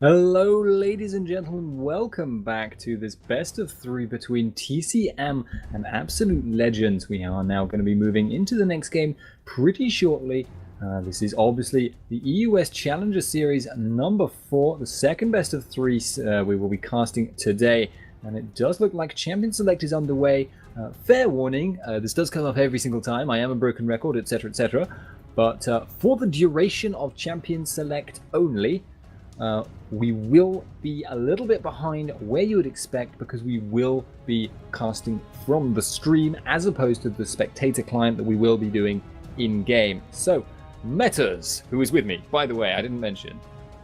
Hello, ladies and gentlemen. Welcome back to this best of three between TCM and Absolute Legends. We are now going to be moving into the next game pretty shortly. This is obviously the EUS Challenger Series number 4, the second best of three we will be casting today. And it does look like Champion Select is underway. Fair warning, this does come up every single time. I am a broken record, etc., etc. But for the duration of Champion Select only, we will be a little bit behind where you would expect because we will be casting from the stream as opposed to the spectator client that we will be doing in-game. So, Metas, who is with me, by the way, I didn't mention.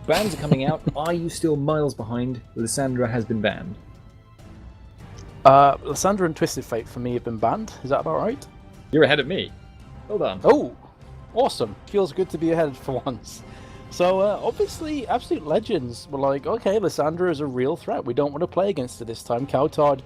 Bans are coming out. Are you still miles behind? Lissandra has been banned. Lissandra and Twisted Fate for me have been banned. Is that about right? You're ahead of me. Well done. Oh, awesome. Feels good to be ahead for once. So, obviously, Absolute Legends were like, okay, Lissandra is a real threat. We don't want to play against her this time. Kaostv,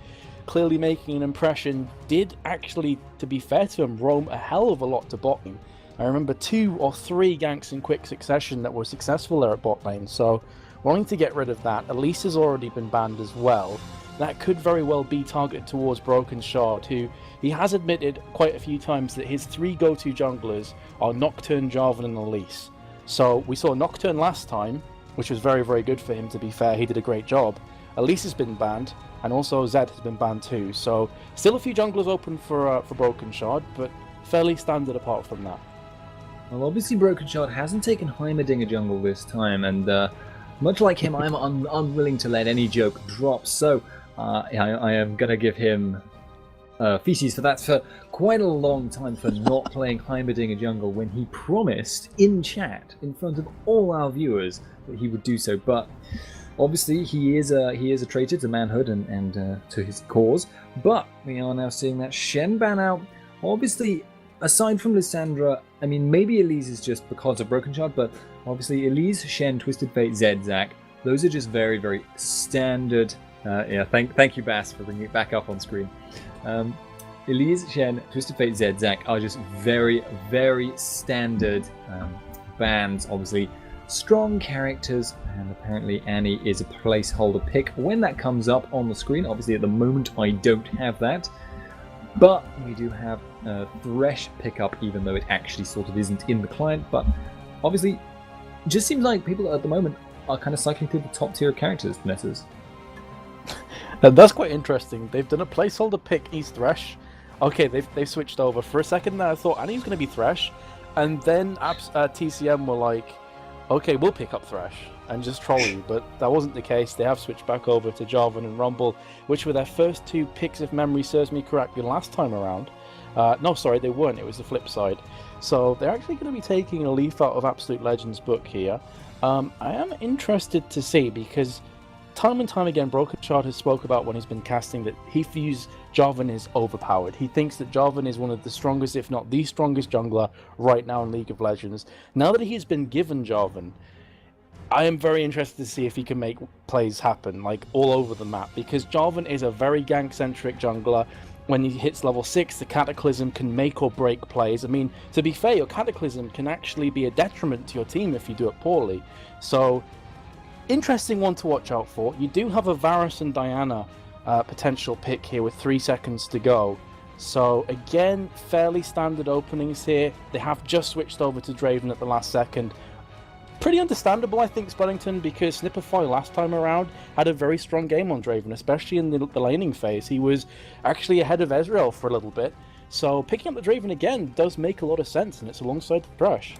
clearly making an impression, did actually, to be fair to him, roam a hell of a lot to bot lane. I remember 2 or 3 ganks in quick succession that were successful there at bot lane. So, wanting to get rid of that. Elise has already been banned as well. That could very well be targeted towards Broken Shard, who he has admitted quite a few times that his 3 go-to junglers are Nocturne, Jarvan, and Elise. So we saw Nocturne last time, which was very, very good for him, to be fair. He did a great job. Elise has been banned, and also Zed has been banned too. So still a few junglers open for Broken Shard, but fairly standard apart from that. Well, obviously Broken Shard hasn't taken Heimerdinger jungle this time, and much like him, I'm unwilling to let any joke drop. So I am going to give him feces for that for quite a long time for not playing Heimerdinger jungle when he promised in chat in front of all our viewers that he would do so. But obviously he is a traitor to manhood and to his cause. But we are now seeing that Shen ban out. Obviously, aside from Lissandra, I mean, maybe Elise is just because of Broken Shard, but obviously Elise, Shen, Twisted Fate, Zed, Zac, those are just very, very standard. Yeah, thank you, Bass, for bringing it back up on screen. Elise, Shen, Twisted Fate, Zed, Zac are just very, very standard bans. Obviously, strong characters, and apparently Annie is a placeholder pick when that comes up on the screen. Obviously, at the moment, I don't have that. But we do have Thresh pickup, even though it actually sort of isn't in the client. But obviously, it just seems like people at the moment are kind of cycling through the top tier of characters, Metas. That's quite interesting. They've done a placeholder pick, he's Thresh. Okay, they've switched over. For a second there, I thought Annie's going to be Thresh. And then TCM were like, okay, we'll pick up Thresh and just troll you. But that wasn't the case. They have switched back over to Jarvan and Rumble, which were their first 2 picks, if memory serves me correctly, last time around. No, sorry, they weren't. It was the flip side. So they're actually going to be taking a leaf out of Absolute Legends' book here. I am interested to see, because time and time again, Broken Shard has spoke about when he's been casting that he views Jarvan is overpowered. He thinks that Jarvan is one of the strongest, if not the strongest jungler right now in League of Legends. Now that he's been given Jarvan, I am very interested to see if he can make plays happen, like all over the map, because Jarvan is a very gank-centric jungler. When he hits level 6, the Cataclysm can make or break plays. I mean, to be fair, your Cataclysm can actually be a detriment to your team if you do it poorly. So, interesting one to watch out for. You do have a Varus and Diana potential pick here with 3 seconds to go. So again, fairly standard openings here. They have just switched over to Draven at the last second. Pretty understandable, I think, Spuddington, because Snipperfoy last time around had a very strong game on Draven, especially in the laning phase. He was actually ahead of Ezreal for a little bit. So picking up the Draven again does make a lot of sense, and it's alongside the Thresh.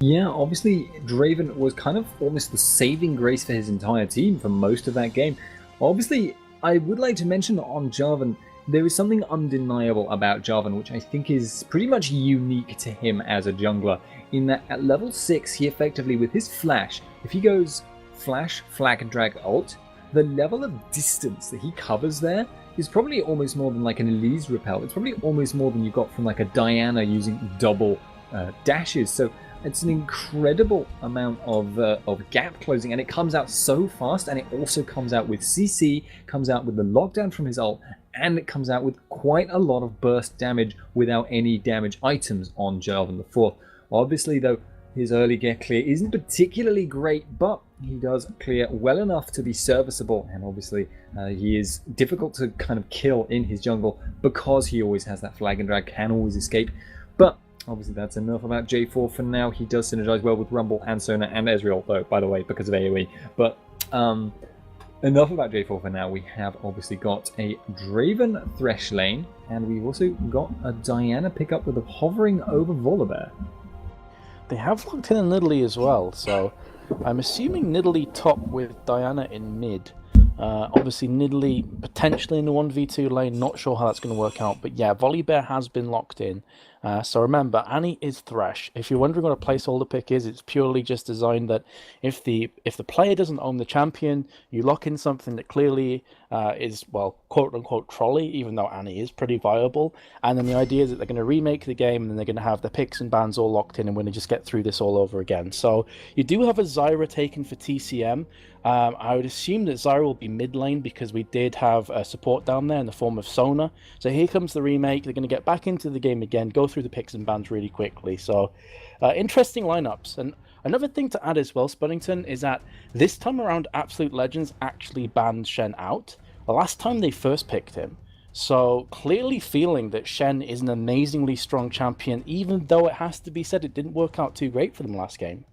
Yeah, obviously Draven was kind of almost the saving grace for his entire team for most of that game. Obviously, I would like to mention on Jarvan, there is something undeniable about Jarvan, which I think is pretty much unique to him as a jungler, in that at level 6, he effectively, with his flash, if he goes flash, flag and drag ult, the level of distance that he covers there is probably almost more than like an Elise repel. It's probably almost more than you got from like a Diana using double dashes. So it's an incredible amount of gap closing, and it comes out so fast, and it also comes out with CC, comes out with the lockdown from his ult, and it comes out with quite a lot of burst damage without any damage items on Jarvan the Fourth. Obviously, though, His early get clear isn't particularly great, but he does clear well enough to be serviceable, and obviously he is difficult to kind of kill in his jungle because he always has that flag and drag, can always escape. But obviously that's enough about J4 for now. He does synergize well with Rumble and Sona and Ezreal, though, by the way, because of AoE. But enough about J4 for now. We have obviously got a Draven Thresh lane, and we've also got a Diana pickup with a hovering over Volibear. They have locked in Nidalee as well, so I'm assuming Nidalee top with Diana in mid. Obviously Nidalee potentially in the 1v2 lane, not sure how that's going to work out, but yeah, Volibear has been locked in. So remember, Annie is Thresh. If you're wondering what a placeholder pick is, it's purely just designed that if the player doesn't own the champion, you lock in something that clearly is, well, quote-unquote trolley, even though Annie is pretty viable. And then the idea is that they're going to remake the game, and then they're going to have the picks and bans all locked in, and we're going to just get through this all over again. So you do have a Zyra taken for TCM. I would assume that Zyra will be mid lane because we did have support down there in the form of Sona. So here comes the remake. They're going to get back into the game again, go through the picks and bans really quickly. So interesting lineups. And another thing to add as well, Spuddington, is that this time around Absolute Legends actually banned Shen out. The last time they first picked him. So clearly feeling that Shen is an amazingly strong champion, even though it has to be said it didn't work out too great for them last game.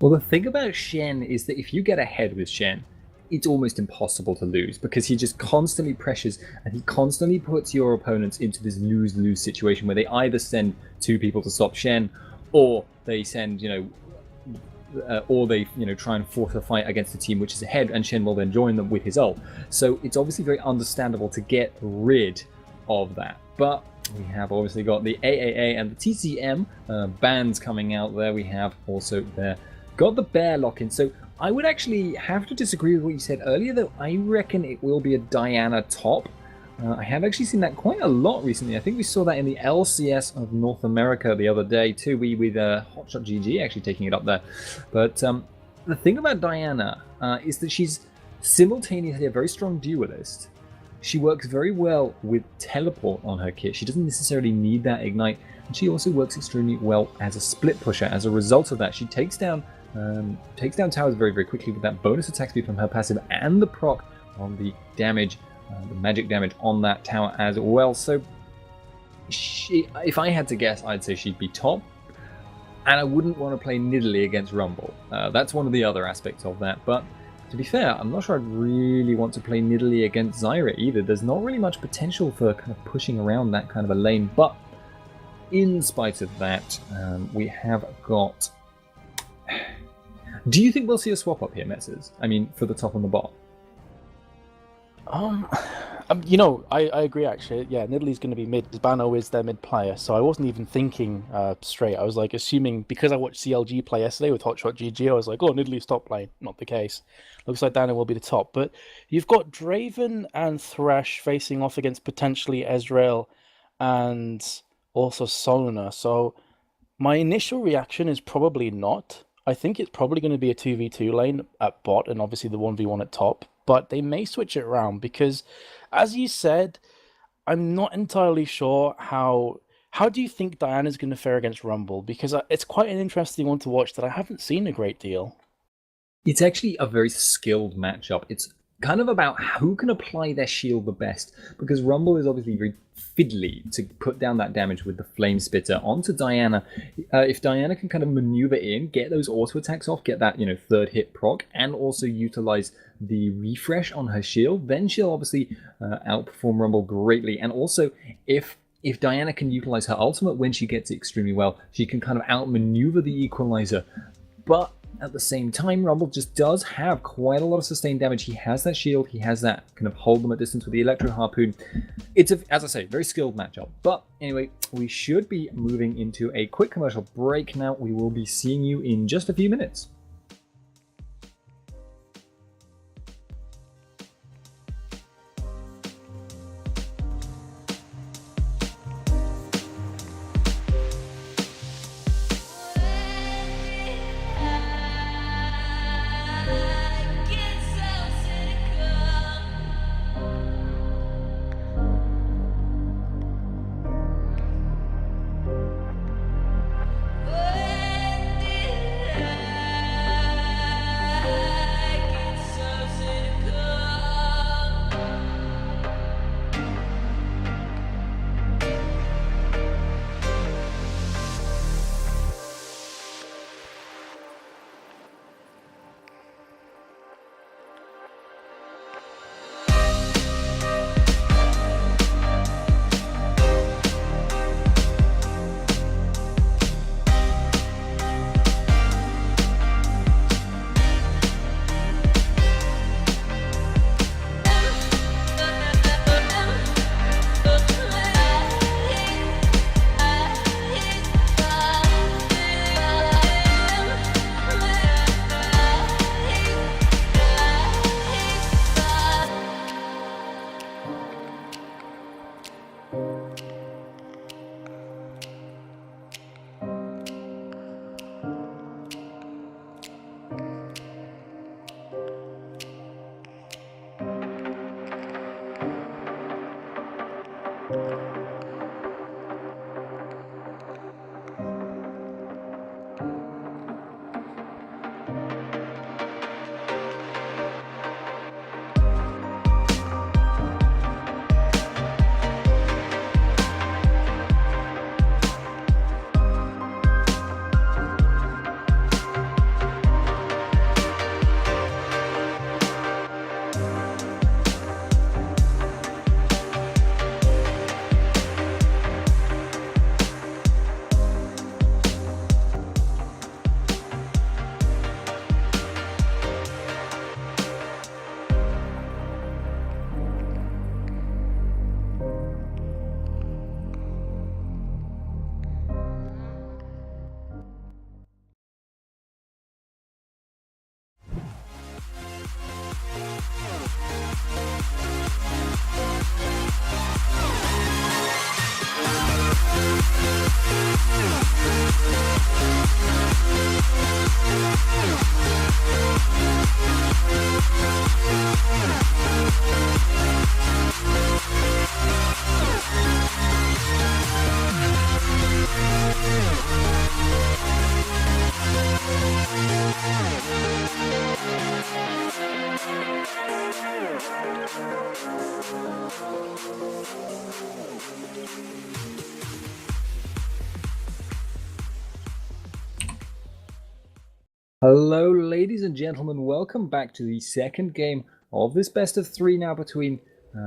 Well, the thing about Shen is that if you get ahead with Shen, it's almost impossible to lose because he just constantly pressures and he constantly puts your opponents into this lose-lose situation where they either send two people to stop Shen, or they send, try and force a fight against the team which is ahead, and Shen will then join them with his ult. So it's obviously very understandable to get rid of that. But we have obviously got the AAA and the TCM bans coming out there. We have also got the bear lock-in. So I would actually have to disagree with what you said earlier, though. I reckon it will be a Diana top. I have actually seen that quite a lot recently. I think we saw that in the LCS of North America the other day too, with Hotshot.GG actually taking it up there. But the thing about Diana is that she's simultaneously a very strong duelist. She works very well with teleport on her kit. She doesn't necessarily need that ignite, and she also works extremely well as a split pusher. As a result of that, she takes down towers very, very quickly with that bonus attack speed from her passive and the proc on the damage, the magic damage on that tower as well. So if I had to guess, I'd say she'd be top, and I wouldn't want to play Nidalee against Rumble. That's one of the other aspects of that, but to be fair, I'm not sure I'd really want to play Nidalee against Zyra either. There's not really much potential for kind of pushing around that kind of a lane, but in spite of that, we have got... Do you think we'll see a swap up here, Messers? I mean, for the top and the bot? I agree actually. Yeah, Nidalee's going to be mid. Bano is their mid player, so I wasn't even thinking straight. I was like assuming, because I watched CLG play yesterday with Hotshot.GG, I was like, oh, Nidalee's top lane. Not the case. Looks like Dana will be the top. But you've got Draven and Thresh facing off against potentially Ezreal and also Sona. So my initial reaction is probably not. I think it's probably going to be a 2v2 lane at bot and obviously the 1v1 at top. But they may switch it around because, as you said, I'm not entirely sure how do you think Diana's going to fare against Rumble? Because it's quite an interesting one to watch that I haven't seen a great deal. It's actually a very skilled matchup. It's kind of about who can apply their shield the best, because Rumble is obviously very fiddly to put down that damage with the Flame Spitter onto Diana. If Diana can kind of maneuver in, get those auto attacks off, get that third hit proc, and also utilize the refresh on her shield, then she'll obviously outperform Rumble greatly. And also, if Diana can utilize her ultimate when she gets it extremely well, she can kind of outmaneuver the Equalizer. But at the same time, Rumble just does have quite a lot of sustained damage. He has that shield, he has that kind of hold them at distance with the Electro Harpoon. It's, as I say, very skilled matchup. But anyway, we should be moving into a quick commercial break now. We will be seeing you in just a few minutes. Hello, ladies and gentlemen. Welcome back to the second game of this best of three now between.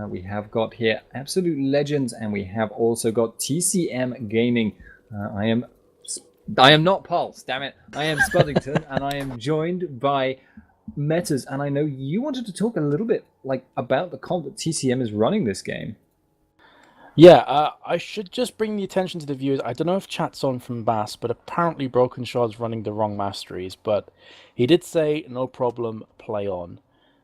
We have got here Absolute Legends, and we have also got TCM-Gaming. I am not Pulse, damn it. I am Spuddington, and I am joined by Metas. And I know you wanted to talk a little bit about the comp that TCM is running this game. Yeah, I should just bring the attention to the viewers. I don't know if chat's on from Bass, but apparently Broken Shard's running the wrong masteries. But he did say, no problem, play on.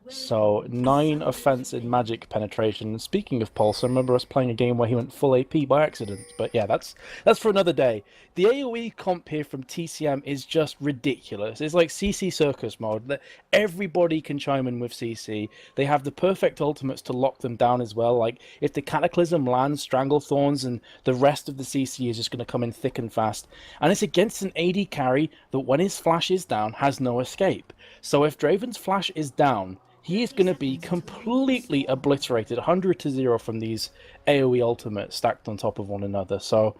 So, 9 offense in magic penetration. Speaking of Pulse, I remember us playing a game where he went full AP by accident. But yeah, that's for another day. The AoE comp here from TCM is just ridiculous. It's like CC Circus mode. Everybody can chime in with CC. They have the perfect ultimates to lock them down as well. Like, if the Cataclysm lands, Stranglethorns, and the rest of the CC is just going to come in thick and fast. And it's against an AD carry that when his flash is down, has no escape. So if Draven's flash is down, he is going to be completely obliterated, 100-0 from these AoE ultimates stacked on top of one another. So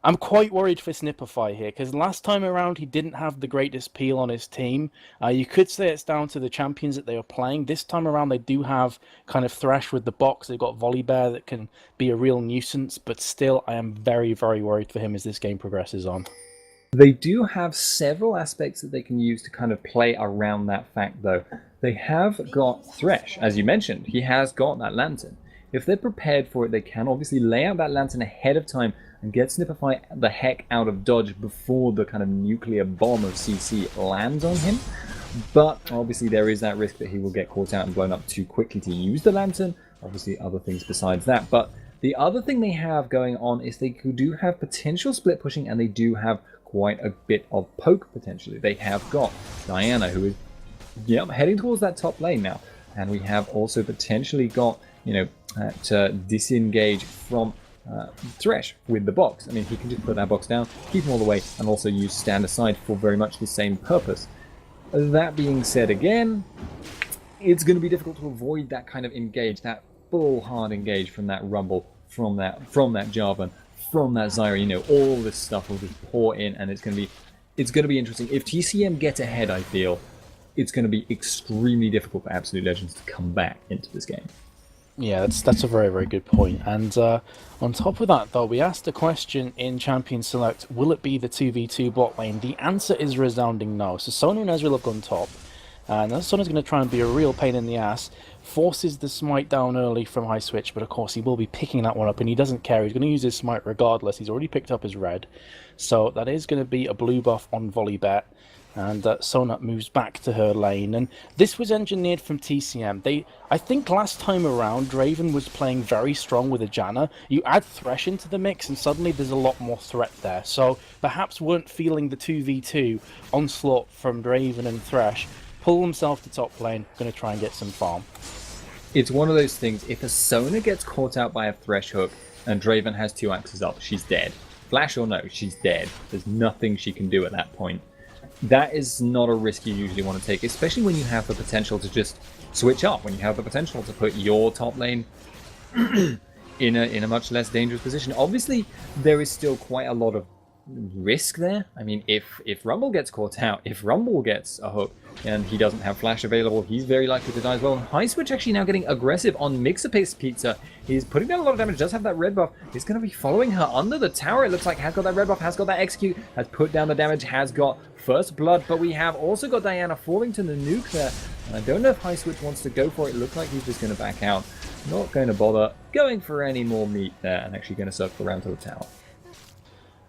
I'm quite worried for Snipify here, because last time around he didn't have the greatest peel on his team. You could say it's down to the champions that they are playing. This time around they do have kind of Thresh with the box. They've got Volibear that can be a real nuisance, but still I am very, very worried for him as this game progresses on. They do have several aspects that they can use to kind of play around that fact, though. They have got Thresh, as you mentioned. He has got that Lantern. If they're prepared for it, they can obviously lay out that Lantern ahead of time and get Snipify the heck out of dodge before the kind of nuclear bomb of CC lands on him. But obviously there is that risk that he will get caught out and blown up too quickly to use the Lantern. Obviously other things besides that. But the other thing they have going on is they do have potential split pushing, and they do have quite a bit of poke potentially. They have got Diana, who is heading towards that top lane now, and we have also potentially got to disengage from Thresh with the box. I mean, he can just put that box down, keep him all the way, and also use stand aside for very much the same purpose. That being said, again, it's going to be difficult to avoid that kind of engage, that full hard engage from that Rumble, from that Jarvan, from that Zyra. All this stuff will just pour in, and it's going to be interesting. If TCM get ahead, I feel it's going to be extremely difficult for Absolute Legends to come back into this game. Yeah, that's a very, very good point. And on top of that, though, we asked a question in Champion Select, will it be the 2v2 bot lane? The answer is resounding no. So Sona and Ezreal have gone top, and Sona's going to try and be a real pain in the ass, forces the smite down early from high switch, but of course he will be picking that one up, and he doesn't care. He's going to use his smite regardless. He's already picked up his red. So that is going to be a blue buff on Volibear. And Sona moves back to her lane, and this was engineered from TCM. I think last time around, Draven was playing very strong with a Janna. You add Thresh into the mix, and suddenly there's a lot more threat there. So perhaps weren't feeling the 2v2 onslaught from Draven and Thresh. Pull himself to top lane, going to try and get some farm. It's one of those things, if a Sona gets caught out by a Thresh hook, and Draven has 2 axes up, she's dead. Flash or no, she's dead. There's nothing she can do at that point. That is not a risk you usually want to take, especially when you have the potential to just switch up, when you have the potential to put your top lane in a much less dangerous position. Obviously, there is still quite a lot of risk there. I mean, if Rumble gets caught out, if Rumble gets a hook and he doesn't have flash available, he's very likely to die as well. And High Switch actually now getting aggressive on Mixer-Pace Pizza. He's putting down a lot of damage, does have that red buff. He's going to be following her under the tower. It looks like has got that red buff, has got that execute, has put down the damage, has got first blood, but we have also got Diana falling to the nuke there. I don't know if High Switch wants to go for it. It looks like he's just going to back out. Not going to bother going for any more meat there and actually going to circle around to the tower.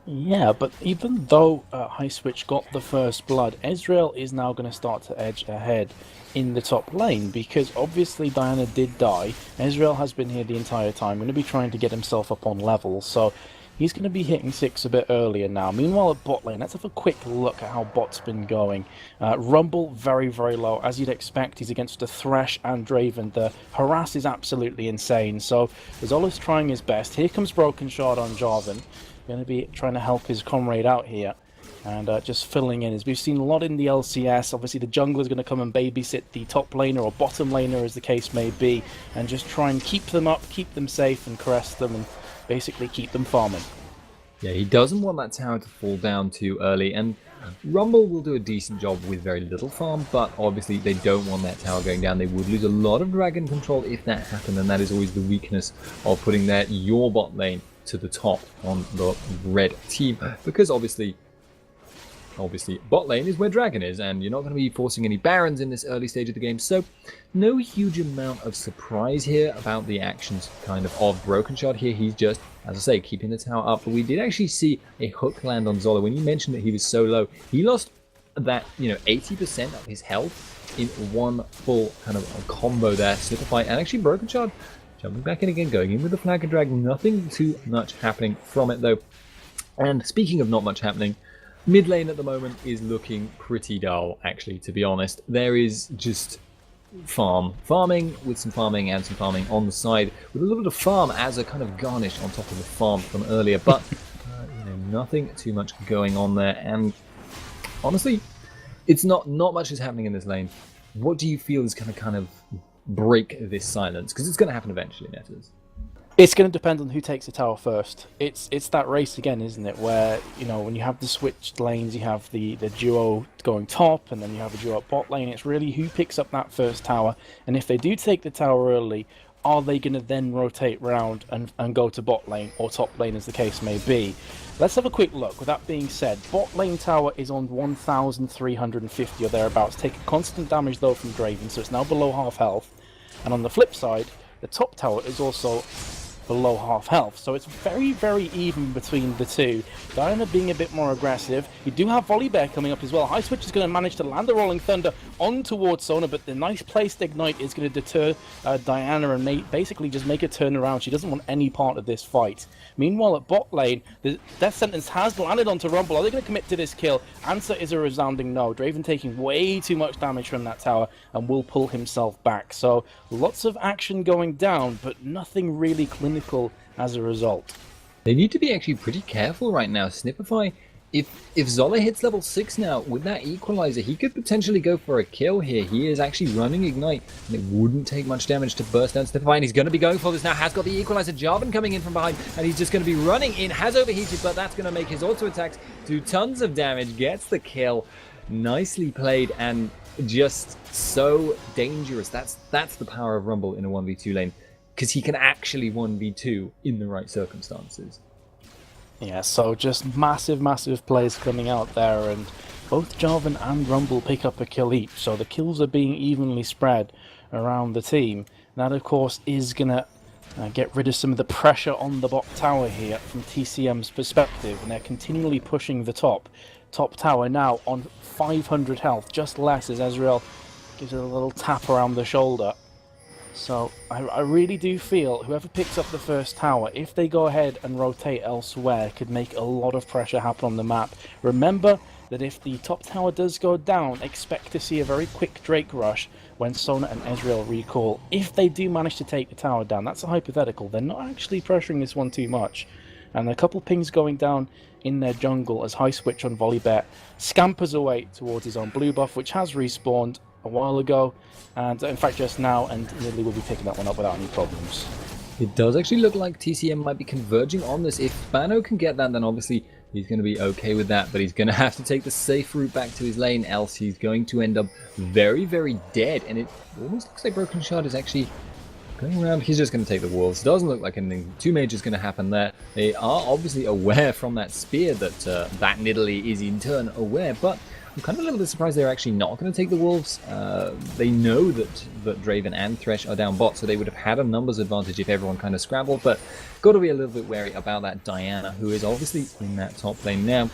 Yeah, but even though High Switch got the first blood, Ezreal is now going to start to edge ahead in the top lane, because obviously Diana did die. Ezreal has been here the entire time, going to be trying to get himself up on level, so he's going to be hitting 6 a bit earlier now. Meanwhile at bot lane, let's have a quick look at how bot's been going. Rumble very, very low. As you'd expect, he's against the Thresh and Draven. The harass is absolutely insane, so Zola's trying his best. Here comes Broken Shard on Jarvan. Going to be trying to help his comrade out here and just filling in. As we've seen a lot in the LCS, obviously the jungler is going to come and babysit the top laner or bottom laner as the case may be, and just try and keep them up, keep them safe and caress them and basically keep them farming. Yeah, he doesn't want that tower to fall down too early, and Rumble will do a decent job with very little farm, but obviously they don't want that tower going down. They would lose a lot of dragon control if that happened, and that is always the weakness of putting your bot lane to the top on the red team, because obviously bot lane is where dragon is, and you're not going to be forcing any barons in this early stage of the game, so no huge amount of surprise here about the actions of Broken Shard here. He's just, as I say, keeping the tower up. But we did actually see a hook land on Zola. When you mentioned that he was so low, he lost that 80% of his health in one full combo there, Slipper fight, and actually Broken Shard jumping back in again, going in with the flag and drag. Nothing too much happening from it though. And speaking of not much happening, mid lane at the moment is looking pretty dull, actually, to be honest. There is just farming with some farming and some farming on the side, with a little bit of farm as a kind of garnish on top of the farm from earlier, but nothing too much going on there. And honestly, it's not much is happening in this lane. What do you feel is going to kind of break this silence? Because it's going to happen eventually, Netters. It's going to depend on who takes the tower first. It's that race again, isn't it? Where, when you have the switched lanes, you have the duo going top, and then you have a duo at bot lane. It's really who picks up that first tower. And if they do take the tower early, are they going to then rotate round and go to bot lane or top lane, as the case may be? Let's have a quick look. With that being said, bot lane tower is on 1,350 or thereabouts, taking constant damage though from Draven, so it's now below half health. And on the flip side, the top tower is also below half health, so it's very, very even between the two. Diana being a bit more aggressive. You do have Volley Bear coming up as well. High Switch is going to manage to land the Rolling Thunder on towards Sona, but the nice placed Ignite is going to deter Diana and basically just make her turn around. She doesn't want any part of this fight. Meanwhile at bot lane, the Death Sentence has landed onto Rumble. Are they going to commit to this kill? Answer is a resounding no. Draven taking way too much damage from that tower and will pull himself back. So lots of action going down, but nothing really clinical as a result. They need to be actually pretty careful right now. Snipify, if Zola hits level 6 now with that equalizer, he could potentially go for a kill here. He is actually running Ignite, and it wouldn't take much damage to burst down Snipify, and he's going to be going for this now. Has got the equalizer. Jarvan coming in from behind, and he's just going to be running in. Has overheated, but that's going to make his auto attacks do tons of damage. Gets the kill. Nicely played, and just so dangerous. That's the power of Rumble in a 1v2 lane, because he can actually 1v2 in the right circumstances. Yeah, so just massive, massive plays coming out there, and both Jarvan and Rumble pick up a kill each, so the kills are being evenly spread around the team. That, of course, is going to get rid of some of the pressure on the bot tower here from TCM's perspective, and they're continually pushing the top tower now on 500 health, just less, as Ezreal gives it a little tap around the shoulder. So I really do feel whoever picks up the first tower, if they go ahead and rotate elsewhere, could make a lot of pressure happen on the map. Remember that if the top tower does go down, expect to see a very quick Drake rush when Sona and Ezreal recall. If they do manage to take the tower down, that's a hypothetical. They're not actually pressuring this one too much. And a couple pings going down in their jungle as High Switch on Volleybet scampers away towards his own blue buff, which has respawned a while ago, and in fact just now, and Lily will be picking that one up without any problems. It does actually look like TCM might be converging on this. If Bano can get that, then obviously he's going to be okay with that, but he's going to have to take the safe route back to his lane, else he's going to end up very, very dead. And it almost looks like Broken Shard is actually going around. He's just going to take the walls. Doesn't look like anything too major is going to happen there. They are obviously aware from that spear that that Nidalee is in turn aware, but I'm kind of a little bit surprised they're actually not going to take the wolves. They know that Draven and Thresh are down bot, so they would have had a numbers advantage if everyone kind of scrambled, but got to be a little bit wary about that Diana, who is obviously in that top lane now.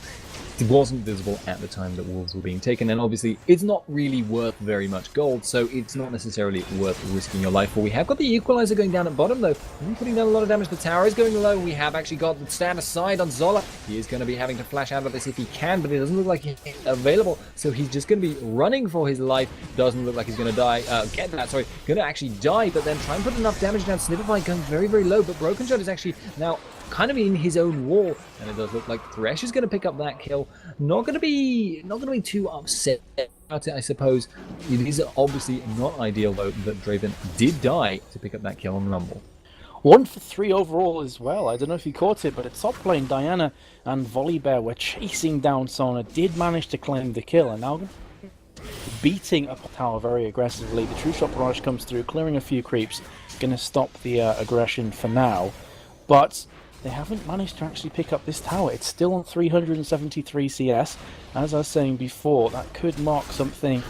It wasn't visible at the time that wolves were being taken, and obviously it's not really worth very much gold, so it's not necessarily worth risking your life for. We have got the equalizer going down at bottom though, putting down a lot of damage. The tower is going low. We have actually got the stand aside on Zola. He is going to be having to flash out of this if he can, but it doesn't look like he's available, so he's just going to be running for his life. Doesn't look like he's going to die. Going to actually die, but then try and put enough damage down. Snipify going very, very low, but Broken Shot is actually now kind of in his own wall, and it does look like Thresh is going to pick up that kill. Not going to be too upset about it, I suppose. It is obviously not ideal though that Draven did die to pick up that kill on Rumble. 1 for 3 overall as well. I don't know if you caught it, but at top lane, Diana and Volibear were chasing down Sona, did manage to claim the kill, and now beating up the tower very aggressively. The True Shot barrage comes through, clearing a few creeps, going to stop the aggression for now, but they haven't managed to actually pick up this tower. It's still on 373 CS. As I was saying before, that could mark something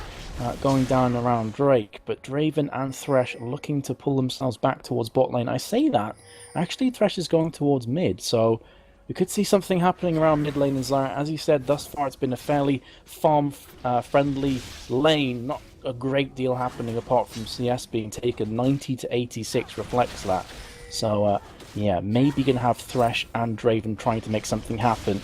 going down around Drake, but Draven and Thresh are looking to pull themselves back towards bot lane. I say that, actually Thresh is going towards mid, so we could see something happening around mid lane. And Zyra, as you said, thus far it's been a fairly farm-friendly lane, not a great deal happening apart from CS being taken. 90 to 86 reflects that. So yeah, maybe going to have Thresh and Draven trying to make something happen.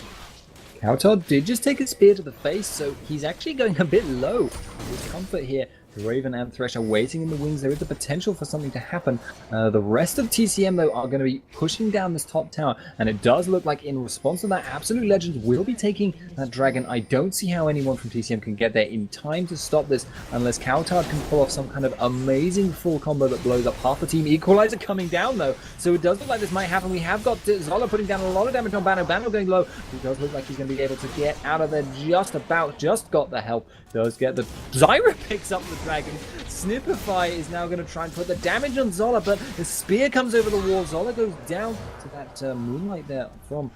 Kaostv did just take a spear to the face, so he's actually going a bit low with comfort here. Draven and Thresh are waiting in the wings. There is the potential for something to happen. The rest of TCM, though, are going to be pushing down this top tower, and it does look like in response to that, Absolute Legends will be taking that dragon. I don't see how anyone from TCM can get there in time to stop this unless Kaostv can pull off some kind of amazing full combo that blows up half the team. Equalizer coming down, though, so it does look like this might happen. We have got Zola putting down a lot of damage on Bano. Bano going low. It does look like he's going to be able to get out of there just about. Just got the help. Does get the... Zyra picks up the dragon. Snipify is now going to try and put the damage on Zola, but the spear comes over the wall. Zola goes down to that moonlight there from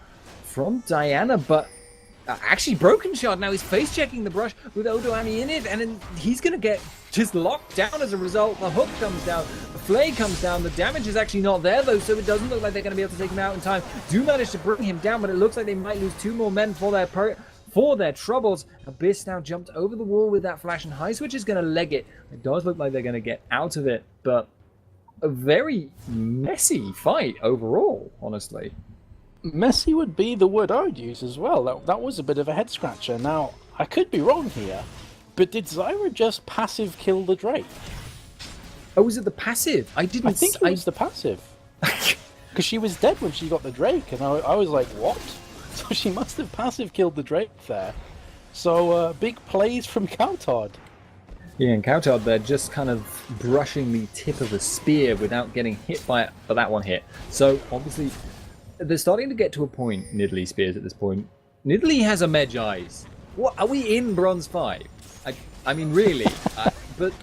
Diana, but actually Broken Shard now is face checking the brush with Odoani in it, and then he's going to get just locked down as a result. The hook comes down, the flay comes down. The damage is actually not there though, so it doesn't look like they're going to be able to take him out in time. Do manage to bring him down, but it looks like they might lose 2 more men for their troubles. Abyss now jumped over the wall with that flash, and High Switch is going to leg it. It does look like they're going to get out of it, but a very messy fight overall, honestly. Messy would be the word I would use as well. That was a bit of a head scratcher. Now, I could be wrong here, but did Zyra just passive kill the Drake? Oh, was it the passive? I think it was the passive. Because she was dead when she got the Drake, and I was like, what? So she must have passive killed the Drake there. So big plays from Kaostv. Yeah, and Kaostv there just kind of brushing the tip of the spear without getting hit by it, but that one hit. So obviously they're starting to get to a point, Nidalee spears at this point. Nidalee has a Medj Eyes. What, are we in Bronze 5? I mean, really? But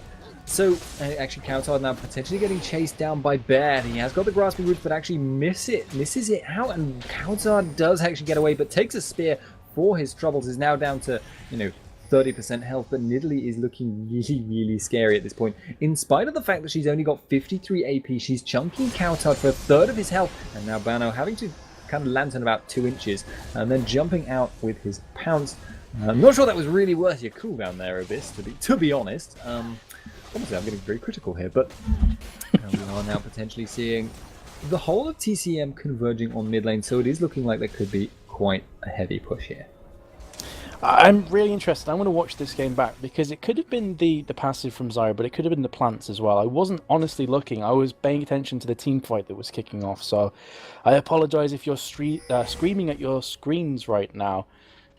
so actually Kaostv now potentially getting chased down by Bear. He has got the grasping roots, but actually misses it out, and Kaostv does actually get away, but takes a spear for his troubles. Is now down to 30% health, but Nidalee is looking really, really scary at this point. In spite of the fact that she's only got 53 AP, she's chunking Kaostv for 1/3 of his health, and now Bano having to kind of lantern about 2 inches, and then jumping out with his pounce. I'm not sure that was really worth your cooldown there, Abyss, to be honest. Obviously, I'm getting very critical here, but we are now potentially seeing the whole of TCM converging on mid lane, so it is looking like there could be quite a heavy push here. I'm really interested. I want to watch this game back because it could have been the passive from Zyra, but it could have been the plants as well. I wasn't honestly looking. I was paying attention to the team fight that was kicking off, so I apologize if you're screaming at your screens right now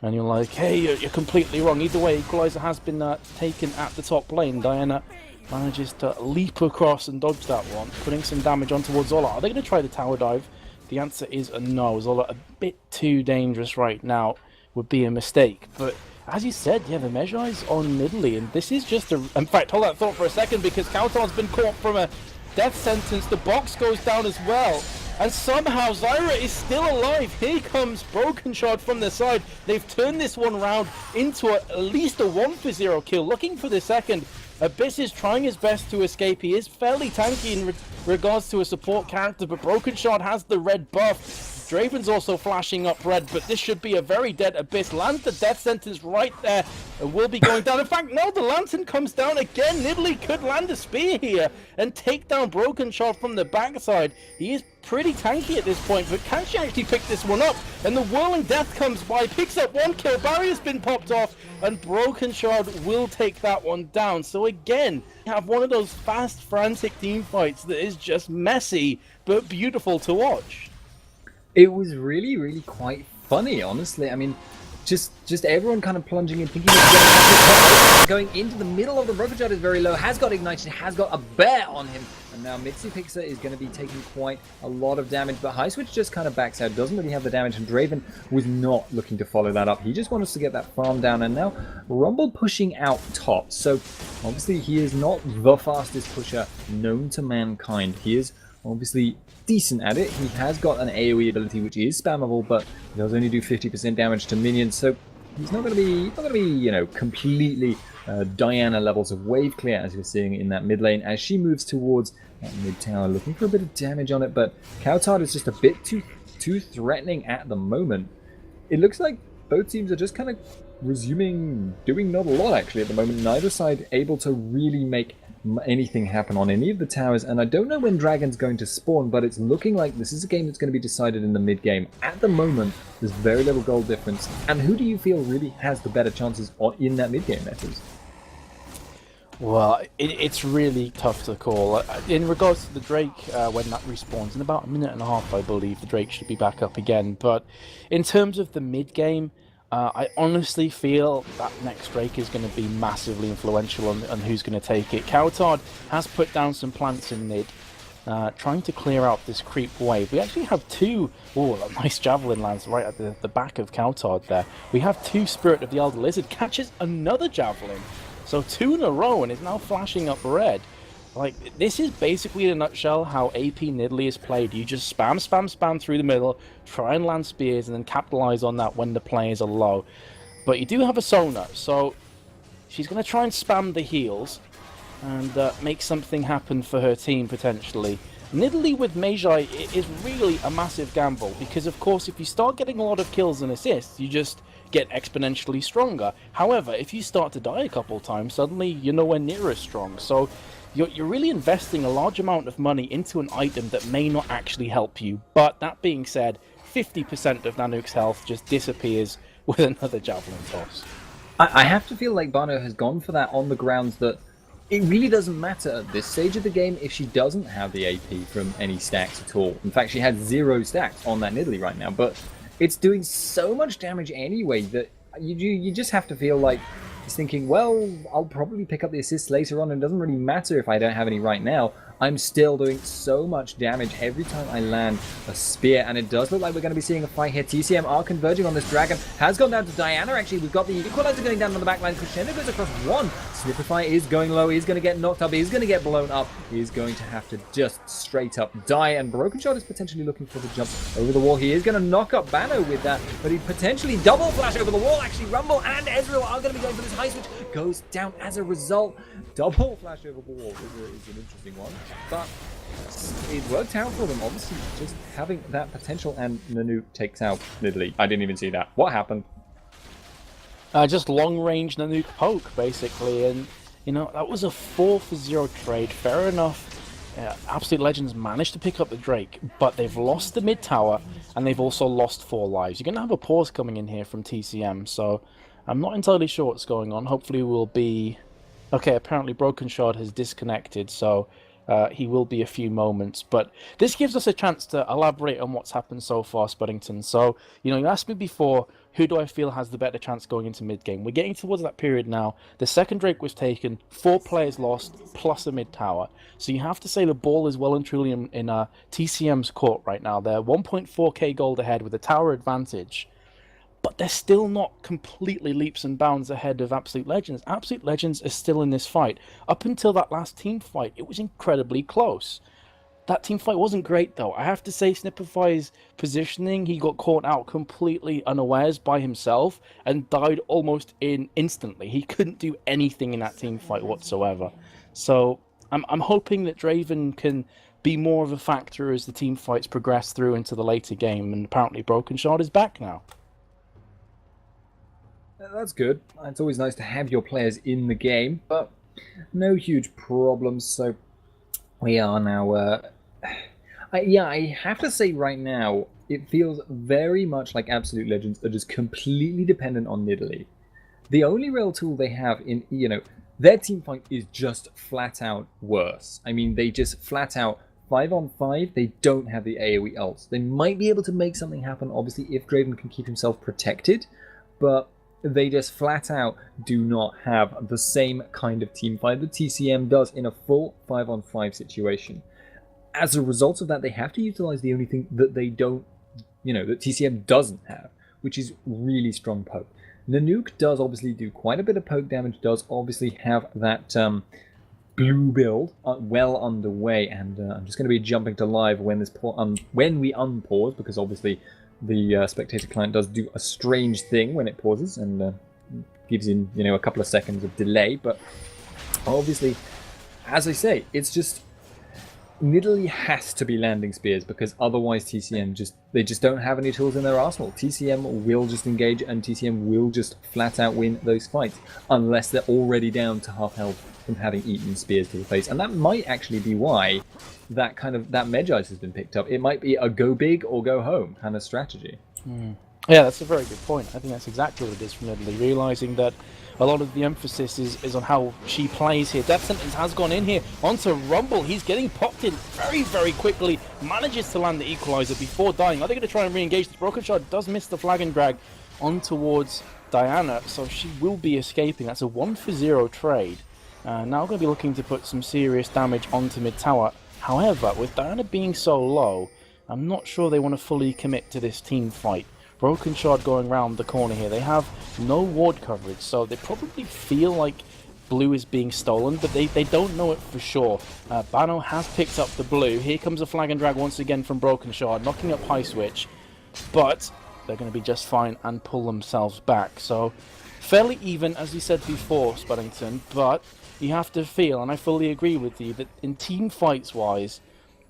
and you're like, hey, you're completely wrong. Either way, Equalizer has been taken at the top lane. Diana manages to leap across and dodge that one, putting some damage on towards Zola. Are they going to try the tower dive? The answer is a no. Zola a bit too dangerous right now. Would be a mistake, but as you said, yeah, the Mejai's on Nidalee, and this is just a... In fact, hold that thought for a second, because Kaost's been caught from a death sentence. The box goes down as well, and somehow Zyra is still alive. Here comes Broken Shard from the side. They've turned this one round into at least a 1-for-0 kill. Looking for the second. Abyss is trying his best to escape. He is fairly tanky in regards to a support character, but Broken Shard has the red buff. Draven's also flashing up red, but this should be a very dead Abyss. Lands the death sentence right there and will be going down. In fact, no, the lantern comes down again. Nidalee could land a spear here and take down Broken Shard from the backside. He is pretty tanky at this point, but can she actually pick this one up? And the Whirling Death comes by, picks up one kill, barrier's been popped off, and Broken Shard will take that one down. So again, you have one of those fast, frantic team fights that is just messy, but beautiful to watch. It was really, really quite funny, honestly. I mean, just everyone kind of plunging in, thinking of going into the middle of the Broken Shard is very low, has got ignited, has got a bear on him, and now Mitsu Pixar is going to be taking quite a lot of damage, but High Switch just kind of backs out, doesn't really have the damage, and Draven was not looking to follow that up. He just wants to get that farm down, and now Rumble pushing out top. So obviously he is not the fastest pusher known to mankind. He is obviously decent at it. He has got an AoE ability which is spammable, but he does only do 50% damage to minions, so he's not going to be, you know, completely Diana levels of wave clear as you're seeing in that mid lane as she moves towards that mid tower, looking for a bit of damage on it. But Kaostv is just a bit too threatening at the moment. It looks like both teams are just kind of resuming doing not a lot actually at the moment. Neither side able to really make anything happen on any of the towers, and I don't know when Dragon's going to spawn, but it's looking like this is a game that's going to be decided in the mid game. At the moment, there's very little goal difference, and who do you feel really has the better chances in that mid game, Matthews? Well, it's really tough to call. In regards to the Drake, when that respawns, in about a minute and a half, I believe, the Drake should be back up again. But in terms of the mid game, I honestly feel that next Drake is going to be massively influential on who's going to take it. Kaostv has put down some plants in mid, trying to clear out this creep wave. We actually have two... Oh, a nice javelin lands right at the back of Kaostv there. We have two Spirit of the Elder Lizard, catches another javelin. So 2 in a row and is now flashing up red. Like, this is basically in a nutshell how AP Nidalee is played. You just spam through the middle, try and land spears, and then capitalize on that when the players are low. But you do have a Sona, so she's going to try and spam the heals and make something happen for her team, potentially. Nidalee with Mejai is really a massive gamble, because of course if you start getting a lot of kills and assists, you just get exponentially stronger. However, if you start to die a couple times, suddenly you're nowhere near as strong. So you're really investing a large amount of money into an item that may not actually help you. But that being said, 50% of Nanook's health just disappears with another javelin toss. I have to feel like Bano has gone for that on the grounds that it really doesn't matter at this stage of the game if she doesn't have the AP from any stacks at all. In fact, she had 0 stacks on that Nidalee right now, but it's doing so much damage anyway that you just have to feel like he's thinking, well, I'll probably pick up the assists later on, and it doesn't really matter if I don't have any right now. I'm still doing so much damage every time I land a spear, and it does look like we're going to be seeing a fight here. TCM are converging on this dragon. Has gone down to Diana, actually. We've got the Equalizer going down on the backline. Crescendo goes across one. Snipify is going low. He's going to get knocked up. He's going to get blown up. He's going to have to just straight up die, and Broken Shard is potentially looking for the jump over the wall. He is going to knock up Bano with that, but he potentially double flash over the wall. Actually, Rumble and Ezreal are going to be going for this high switch. Goes down as a result. Double flash over the wall is an interesting one, but it worked out for them, obviously, just having that potential, and Nanook takes out Nidalee. I didn't even see that. What happened? Just long-range Nanook poke, basically, and You know, that was a 4-for-0 trade. Fair enough. Absolute Legends managed to pick up the Drake, but they've lost the mid tower, and they've also lost 4 lives. You're going to have a pause coming in here from TCM, so I'm not entirely sure what's going on. Hopefully we'll be... Okay, apparently Broken Shard has disconnected, so he will be a few moments. But this gives us a chance to elaborate on what's happened so far, Spuddington. So, you know, you asked me before, who do I feel has the better chance going into mid-game? We're getting towards that period now. The second Drake was taken, 4 players lost, plus a mid-tower. So you have to say the ball is well and truly in TCM's court right now. They're 1.4k gold ahead with a tower advantage. But they're still not completely leaps and bounds ahead of Absolute Legends. Absolute Legends is still in this fight. Up until that last team fight, it was incredibly close. That team fight wasn't great, though. I have to say, Snipify's positioning, he got caught out completely unawares by himself and died almost instantly. He couldn't do anything in that team fight whatsoever. So I'm hoping that Draven can be more of a factor as the team fights progress through into the later game, and apparently Broken Shard is back now. That's good. It's always nice to have your players in the game, but no huge problems. So we are now... yeah, I have to say right now, it feels very much like Absolute Legends are just completely dependent on Nidalee. The only real tool they have in, you know, their team fight is just flat out worse. I mean, they just flat out 5-on-5, they don't have the AoE ults. They might be able to make something happen, obviously, if Draven can keep himself protected, but they just flat out do not have the same kind of team fight that TCM does in a full 5-on-5 situation. As a result of that, they have to utilize the only thing that they don't, you know, that TCM doesn't have, which is really strong poke. Nanook does obviously do quite a bit of poke damage, does obviously have that blue build well underway, and I'm just going to be jumping to live when this when we unpause, because obviously the spectator client does do a strange thing when it pauses and gives in, you know, a couple of seconds of delay. But obviously, as I say, it's just Nidalee has to be landing spears, because otherwise TCM just don't have any tools in their arsenal. TCM will just engage, and TCM will just flat out win those fights unless they're already down to half health from having eaten spears to the face. And that might actually be why that Medjais has been picked up. It might be a go big or go home kind of strategy. Yeah, that's a very good point. I think that's exactly what it is from Nidalee, realising that a lot of the emphasis is on how she plays here. Death Sentence has gone in here onto Rumble. He's getting popped in very, very quickly. Manages to land the equalizer before dying. Are they going to try and re-engage? The Broken Shard does miss the flag and drag on towards Diana, so she will be escaping. That's a 1-for-0 trade. Now going to be looking to put some serious damage onto mid tower. However, with Diana being so low, I'm not sure they want to fully commit to this team fight. Broken Shard going round the corner here. They have no ward coverage, so they probably feel like blue is being stolen, but they don't know it for sure. Bano has picked up the blue. Here comes a flag and drag once again from Broken Shard, knocking up High Switch, but they're going to be just fine and pull themselves back. So fairly even, as you said before, Spuddington, but you have to feel, and I fully agree with you, that in team fights wise,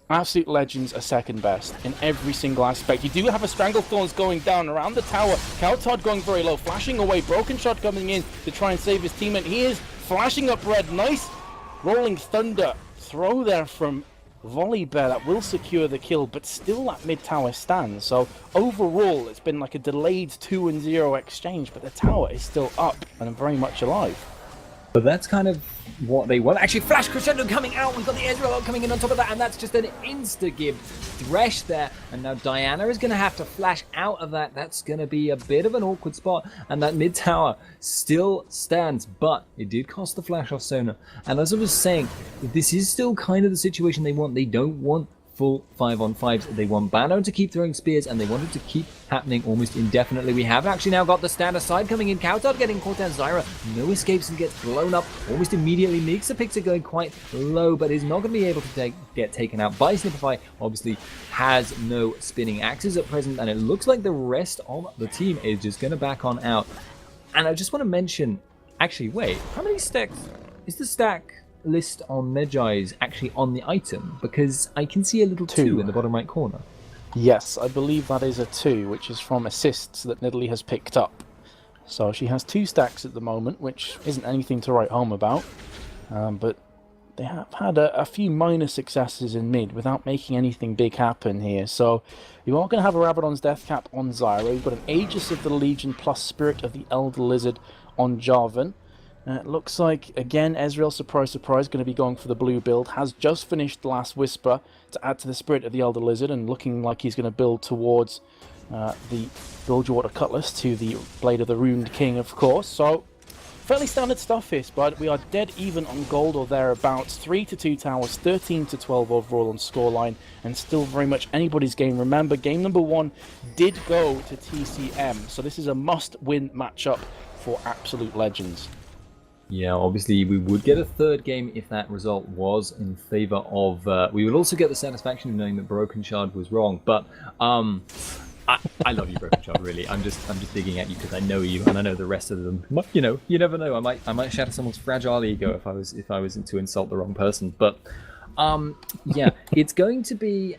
Absolute Legends are second best in every single aspect. You do have a Stranglethorns going down around the tower. Kaostv going very low, flashing away. Broken Shot coming in to try and save his teammate. He is flashing up red. Nice Rolling Thunder throw there from Volley Bear that will secure the kill, but still that mid tower stands. So overall, it's been like a delayed 2-0 exchange, but the tower is still up and very much alive. But that's kind of what they want. Actually, Flash Crescendo coming out. We've got the Ezreal coming in on top of that, and that's just an insta-give. Thresh there, and now Diana is going to have to flash out of that. That's going to be a bit of an awkward spot, and that mid tower still stands, but it did cost the flash off Sona. And as I was saying, this is still kind of the situation they want. They don't want full 5-on-5s. They want Bano to keep throwing spears, and they want it to keep happening almost indefinitely. We have actually now got the stand aside coming in. Kaostv getting caught down. Zyra no escapes and gets blown up almost immediately. Nixa picks it going quite low, but is not going to be able to get taken out by Snipify. Obviously has no spinning axes at present, and it looks like the rest of the team is just going to back on out. And I just want to mention, actually, wait, how many stacks is the stack list on Medjai's actually on the item? Because I can see a little 2 in the bottom right corner. Yes, I believe that is a 2, which is from assists that Nidalee has picked up. So she has 2 stacks at the moment, which isn't anything to write home about. But they have had a few minor successes in mid without making anything big happen here. So you are going to have a Rabadon's Death Cap on Zyra. You've got an Aegis of the Legion plus Spirit of the Elder Lizard on Jarvan. It looks like, again, Ezreal, surprise, surprise, going to be going for the blue build. Has just finished the last Whisper to add to the Spirit of the Elder Lizard, and looking like he's going to build towards the Bilgewater Cutlass to the Blade of the Ruined King, of course. So, fairly standard stuff here, Spud. We are dead even on gold or thereabouts. 3-2 towers, 13-12 overall on scoreline, and still very much anybody's game. Remember, game number 1 did go to TCM, so this is a must-win matchup for absolute legends. Yeah, obviously we would get a third game if that result was in favor of... we would also get the satisfaction of knowing that Broken Shard was wrong, but I love you, Broken Shard, really. I'm just digging at you because I know you and I know the rest of them. You know, you never know. I might shatter someone's fragile ego if I was to insult the wrong person. But yeah, it's going to be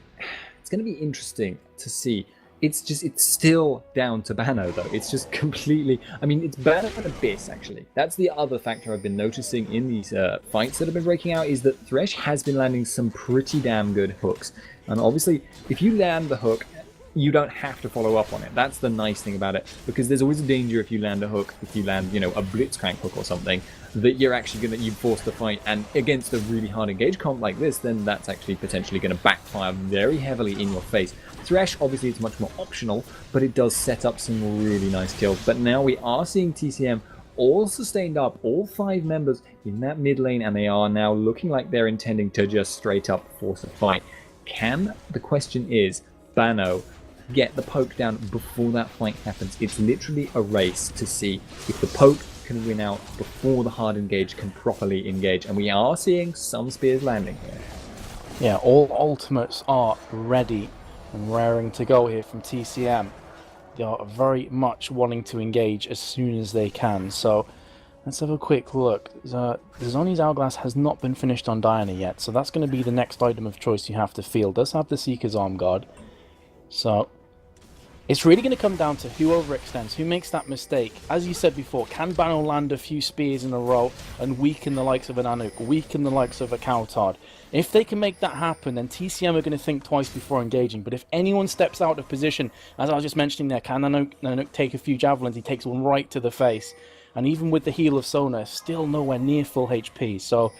interesting to see. It's still down to Bano, though. It's just completely... I mean, it's Bano and Abyss, actually. That's the other factor I've been noticing in these fights that have been breaking out, is that Thresh has been landing some pretty damn good hooks. And obviously, if you land the hook, you don't have to follow up on it. That's the nice thing about it, because there's always a danger if you land a hook, if you land, you know, a blitzcrank hook or something, that you're actually you force the fight, and against a really hard engage comp like this, then that's actually potentially going to backfire very heavily in your face. Thresh, obviously, it's much more optional, but it does set up some really nice kills. But now we are seeing TCM all sustained up, all 5 members in that mid lane, and they are now looking like they're intending to just straight up force a fight. The question is, Bano get the poke down before that fight happens? It's literally a race to see if the poke can win out before the hard engage can properly engage, and we are seeing some spears landing here. Yeah, all ultimates are ready and raring to go here from TCM. They are very much wanting to engage as soon as they can. So let's have a quick look. Zhonya's Hourglass has not been finished on Diana yet, so that's going to be the next item of choice you have to field. Does have the Seeker's Arm Guard. So it's really going to come down to who overextends, who makes that mistake. As you said before, can Bano land a few spears in a row and weaken the likes of an Anuk, weaken the likes of a Kaostv? If they can make that happen, then TCM are going to think twice before engaging. But if anyone steps out of position, as I was just mentioning there, can Anuk take a few javelins? He takes one right to the face. And even with the heal of Sona, still nowhere near full HP. So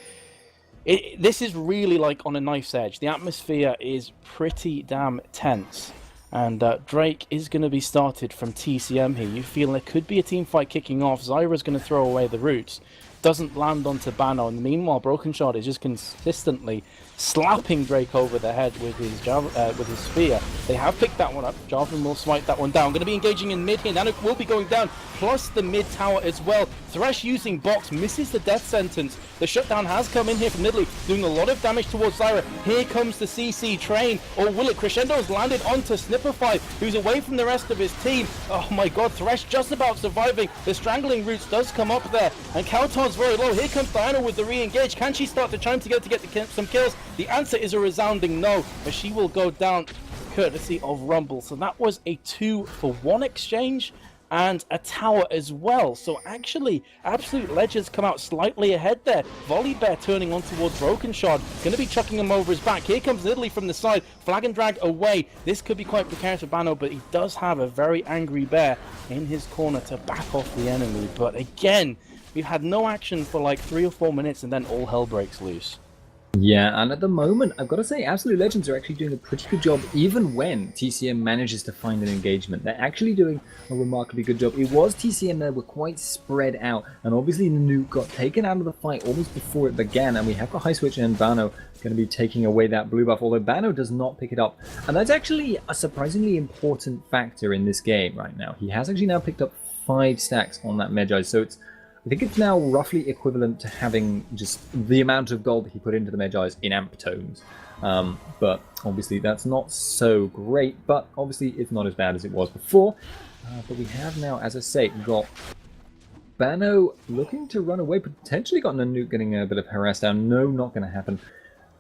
this is really like on a knife's edge. The atmosphere is pretty damn tense. And Drake is going to be started from TCM here. You feel there could be a team fight kicking off. Zyra's going to throw away the roots. Doesn't land onto Bano, and meanwhile Broken Shard is just consistently slapping Drake over the head with his spear. They have picked that one up. Jarvan will swipe that one down. Going to be engaging in mid here. Nanook will be going down, plus the mid tower as well. Thresh using box, misses the death sentence. The shutdown has come in here from Nidalee, doing a lot of damage towards Zyra. Here comes the CC train, or will it? Crescendo's landed onto Snipperfy, who's away from the rest of his team. Oh my god, Thresh just about surviving. The strangling roots does come up there, and Kaost's very low. Here comes Diana with the re-engage. Can she start to chime together to get some kills? The answer is a resounding no, as she will go down courtesy of Rumble. So that was a 2-for-1 exchange and a tower as well. So actually, Absolute Legends come out slightly ahead there. Volibear turning on towards Broken Shard, going to be chucking him over his back. Here comes Nidalee from the side, flag and drag away. This could be quite precarious for Bano, but he does have a very angry bear in his corner to back off the enemy. But again, we've had no action for like 3 or 4 minutes, and then all hell breaks loose. Yeah, and at the moment, I've got to say, Absolute Legends are actually doing a pretty good job, even when TCM manages to find an engagement. They're actually doing a remarkably good job. It was TCM that were quite spread out, and obviously Nuke got taken out of the fight almost before it began, and we have got High Switch and Bano going to be taking away that blue buff, although Bano does not pick it up. And that's actually a surprisingly important factor in this game right now. He has actually now picked up 5 stacks on that Magi, so I think it's now roughly equivalent to having just the amount of gold that he put into the Magi's in amp tones. But obviously that's not so great, but obviously it's not as bad as it was before. But we have now, as I say, got Bano looking to run away, potentially got Nanook getting a bit of harass down. No, not going to happen.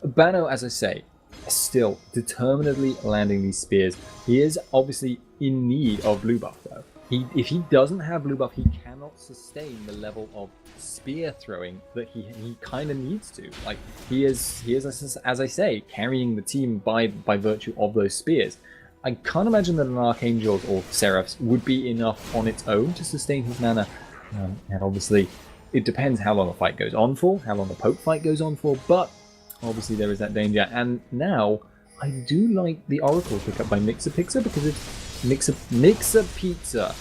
Bano, as I say, still determinedly landing these spears. He is obviously in need of blue buff, though. If he doesn't have blue buff, he cannot cannot sustain the level of spear throwing that he kind of needs to. Like, he is as I say, carrying the team by virtue of those spears. I can't imagine that an Archangel's or Seraph's would be enough on its own to sustain his mana. And obviously, it depends how long a fight goes on for, how long a poke fight goes on for, but obviously there is that danger. And now, I do like the Oracle pick up by Mixer Pizza because it's Mixer Pizza,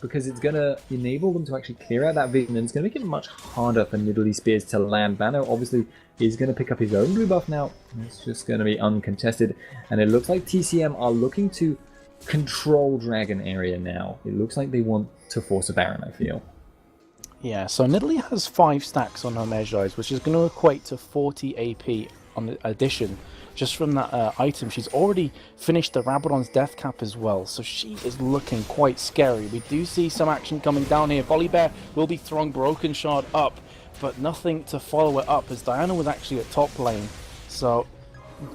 because it's going to enable them to actually clear out that vision, and it's going to make it much harder for Nidalee Spears to land. Bano obviously is going to pick up his own blue buff now. It's just going to be uncontested, and it looks like TCM are looking to control Dragon area now. It looks like they want to force a Baron, I feel. Yeah, so Nidalee has 5 stacks on her Magi, which is going to equate to 40 AP on the addition. Just from that item, she's already finished the Rabadon's death cap as well, so she is looking quite scary. We do see some action coming down here. Volibear will be throwing Broken Shard up, but nothing to follow it up, as Diana was actually at top lane, so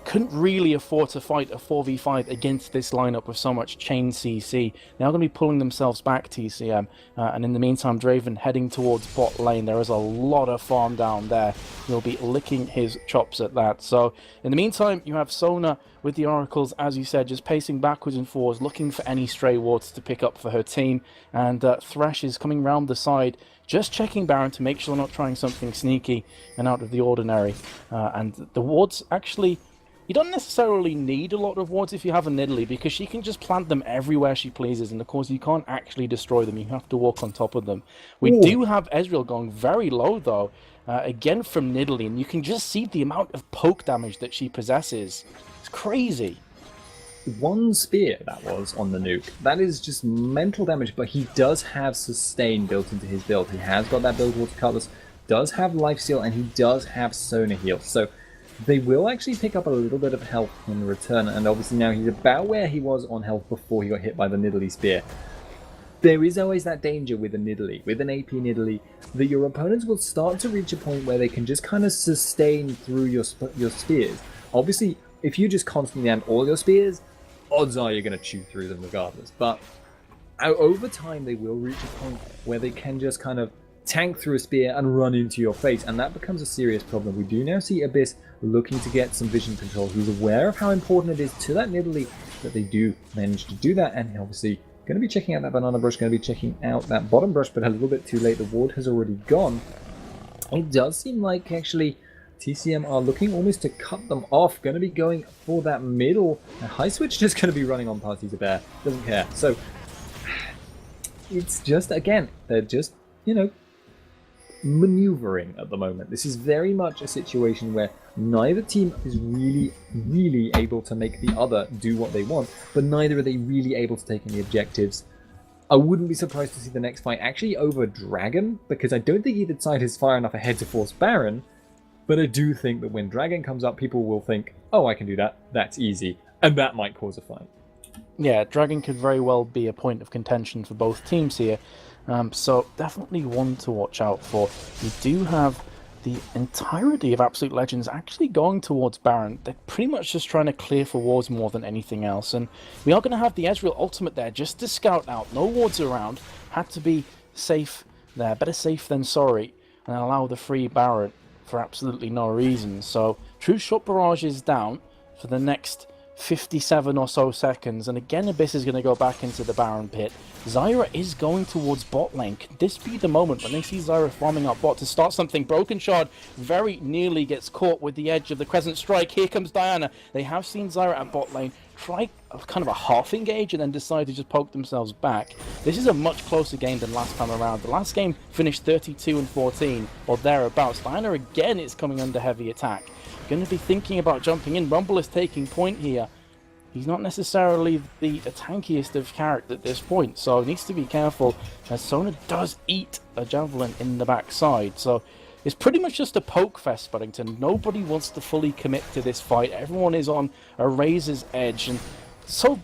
couldn't really afford to fight a 4v5 against this lineup with so much chain CC. They're going to be pulling themselves back, TCM, and in the meantime, Draven heading towards bot lane. There is a lot of farm down there. He'll be licking his chops at that. So, in the meantime, you have Sona with the Oracles, as you said, just pacing backwards and forwards, looking for any stray wards to pick up for her team, and Thresh is coming round the side, just checking Baron to make sure they're not trying something sneaky and out of the ordinary. And the wards actually... You don't necessarily need a lot of wards if you have a Nidalee, because she can just plant them everywhere she pleases, and of course you can't actually destroy them, you have to walk on top of them. We do have Ezreal going very low though, again from Nidalee, and you can just see the amount of poke damage that she possesses. It's crazy. One spear that was on the nuke. That is just mental damage, but he does have sustain built into his build. He has got that build water cutlass, does have lifesteal, and he does have Sona heal. So they will actually pick up a little bit of health in return, and obviously now he's about where he was on health before he got hit by the Nidalee spear. There is always that danger with a Nidalee, with an AP Nidalee, that your opponents will start to reach a point where they can just kind of sustain through your spears. Obviously, if you just constantly land all your spears, odds are you're going to chew through them regardless. But over time, they will reach a point where they can just kind of tank through a spear and run into your face, and that becomes a serious problem. We do now see Abyss looking to get some vision control. He's aware of how important it is to that Nidalee that they do manage to do that, and obviously going to be checking out that banana brush, going to be checking out that bottom brush, but a little bit too late. The ward has already gone. It does seem like actually TCM are looking almost to cut them off, going to be going for that middle. And High Switch just going to be running on past He's a Bear, doesn't care. So it's just, again, they're just, you know, maneuvering at the moment. This is very much a situation where neither team is really able to make the other do what they want, but neither are they really able to take any objectives. I wouldn't be surprised to see the next fight actually over Dragon, because I don't think either side is far enough ahead to force Baron, but I do think that when Dragon comes up, people will think, oh, I can do that, that's easy, and that might cause a fight. Yeah, Dragon could very well be a point of contention for both teams here. So definitely one to watch out for. We do have the entirety of Absolute Legends actually going towards Baron. They're pretty much just trying to clear for wards more than anything else. And we are going to have the Ezreal ultimate there just to scout out. No wards around. Had to be safe there. Better safe than sorry. And allow the free Baron for absolutely no reason. So True Shot Barrage is down for the next 57 or so seconds, and again Abyss is going to go back into the Baron pit. Zyra is going towards bot lane. Could this be the moment when they see Zyra farming up bot to start something? Broken Shard very nearly gets caught with the edge of the Crescent Strike. Here comes Diana. They have seen Zyra at bot lane try kind of a half engage and then decide to just poke themselves back. This is a much closer game than last time around. The last game finished 32-14 or thereabouts. Diana again is coming under heavy attack. Going to be thinking about jumping in. Rumble is taking point here. He's not necessarily the tankiest of characters at this point, so needs to be careful, as Sona does eat a javelin in the backside. So it's pretty much just a poke fest, Buddington. Nobody wants to fully commit to this fight. Everyone is on a razor's edge, and so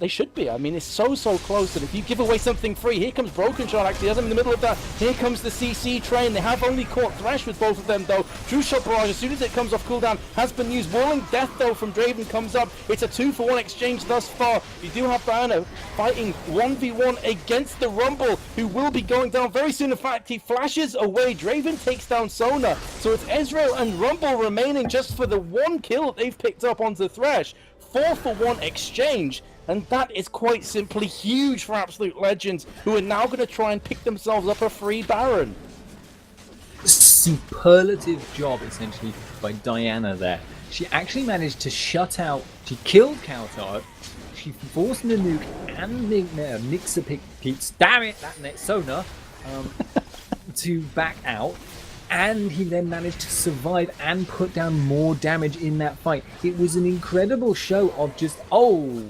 they should be. I mean, it's so close that if you give away something free, here comes Broken Shot actually as I'm in the middle of that. Here comes the CC train. They have only caught Thresh with both of them though. True Shot Barrage, as soon as it comes off cooldown, has been used. Whirling Death though from Draven comes up. It's a 2-for-1 exchange thus far. You do have Diana fighting 1v1 against the Rumble, who will be going down very soon. In fact, he flashes away. Draven takes down Sona. So it's Ezreal and Rumble remaining just for the one kill that they've picked up onto Thresh. 4-for-1 exchange, and that is quite simply huge for Absolute Legends, who are now going to try and pick themselves up a free Baron. Superlative job, essentially, by Diana there. She actually managed to shut out, she killed Kaostv, she forced the nuke and Mixer Pete's, damn it, that net Sona, to back out. And he then managed to survive and put down more damage in that fight. It was an incredible show of just, oh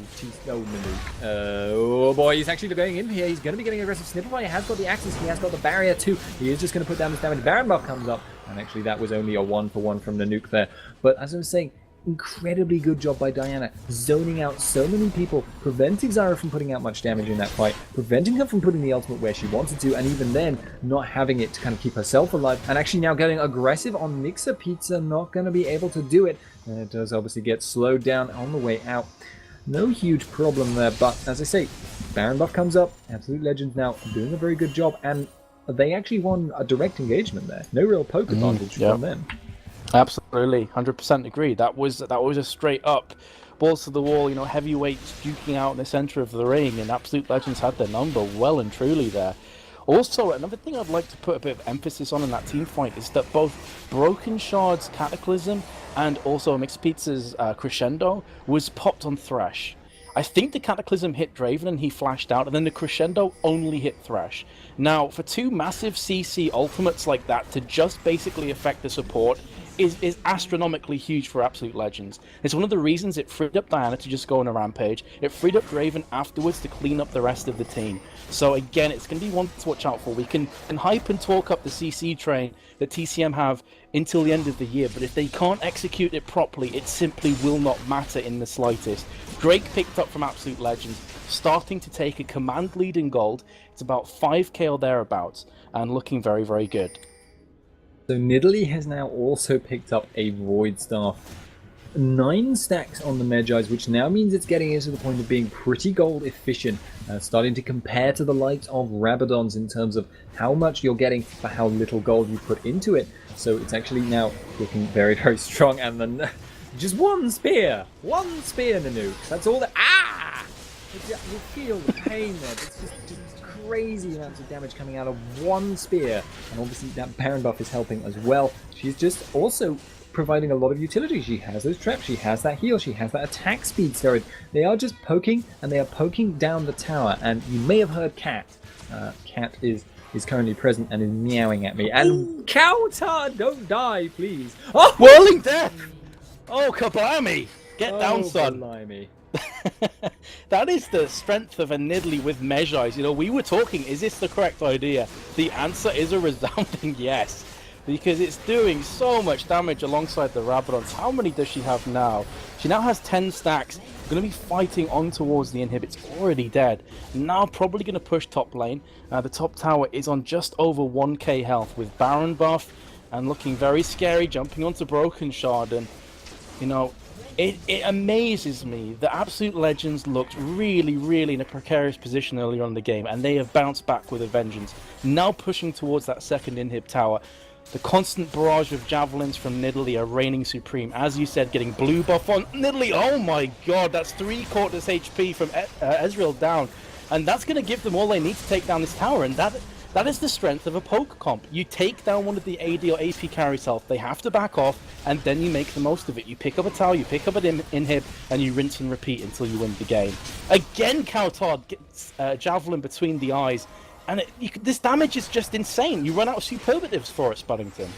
boy, he's actually going in here. He's going to be getting aggressive. Snipperfy has got the axes, he has got the barrier too. He is just going to put down this damage. Baron buff comes up, and actually that was only a 1-for-1 from the nuke there. But as I was saying, incredibly good job by Diana, zoning out so many people, preventing Zyra from putting out much damage in that fight, preventing her from putting the ultimate where she wanted to, and even then, not having it to kind of keep herself alive, and actually now getting aggressive on Mixer Pizza, not going to be able to do it, and it does obviously get slowed down on the way out. No huge problem there, but as I say, Baron buff comes up, Absolute Legends now doing a very good job, and they actually won a direct engagement there. No real poke advantage from them. Absolutely, 100% agree. That was a straight up balls to the wall, you know, heavyweights duking out in the center of the ring, and Absolute Legends had their number well and truly there. Also, another thing I'd like to put a bit of emphasis on in that team fight is that both Broken Shard's Cataclysm and also Mixed Pizza's Crescendo was popped on Thresh. I think the Cataclysm hit Draven and he flashed out, and then the Crescendo only hit Thresh. Now, for two massive CC ultimates like that to just basically affect the support is astronomically huge for Absolute Legends. It's one of the reasons it freed up Diana to just go on a rampage. It freed up Draven afterwards to clean up the rest of the team. So again, it's going to be one to watch out for. We can hype and talk up the CC train that TCM have until the end of the year, but if they can't execute it properly, it simply will not matter in the slightest. Drake picked up from Absolute Legends, starting to take a command lead in gold. It's about 5k or thereabouts, and looking very, very good. So Nidalee has now also picked up a Void Staff. 9 stacks on the Medjais, which now means it's getting into the point of being pretty gold efficient, starting to compare to the likes of Rabadons in terms of how much you're getting for how little gold you put into it. So it's actually now looking very, very strong, and then just one spear in the nuke. That's all that. You feel the pain there. It's just crazy amounts of damage coming out of one spear, and obviously that Baron buff is helping as well. She's just also providing a lot of utility. She has those traps, she has that heal, she has that attack speed steroid. They are just poking, and they are poking down the tower, and you may have heard Cat. Cat is currently present and is meowing at me. And Kaostv, don't die, please. Oh, Whirling Death! Oh, kablammy! Get down, son. Blimey. That is the strength of a Nidalee with Medjais. You know, we were talking, is this the correct idea? The answer is a resounding yes, because it's doing so much damage alongside the Rabadons. How many does she have now? She now has 10 stacks. Going to be fighting on towards the inhib. It's already dead. Now probably going to push top lane. The top tower is on just over 1k health with Baron buff and looking very scary, jumping onto Broken Shard. And, you know, it amazes me that Absolute Legends looked really, really in a precarious position earlier on in the game, and they have bounced back with a vengeance. Now pushing towards that second inhib tower. The constant barrage of javelins from Nidalee are reigning supreme. As you said, getting blue buff on Nidalee. Oh my god, that's 3/4 HP from Ezreal down. And that's going to give them all they need to take down this tower, and that is the strength of a poke comp. You take down one of the AD or AP carries health, they have to back off, and then you make the most of it. You pick up a tower, you pick up an inhib, and you rinse and repeat until you win the game. Again, Kaostv gets javelin between the eyes, and this damage is just insane. You run out of superlatives for it, Spuddington.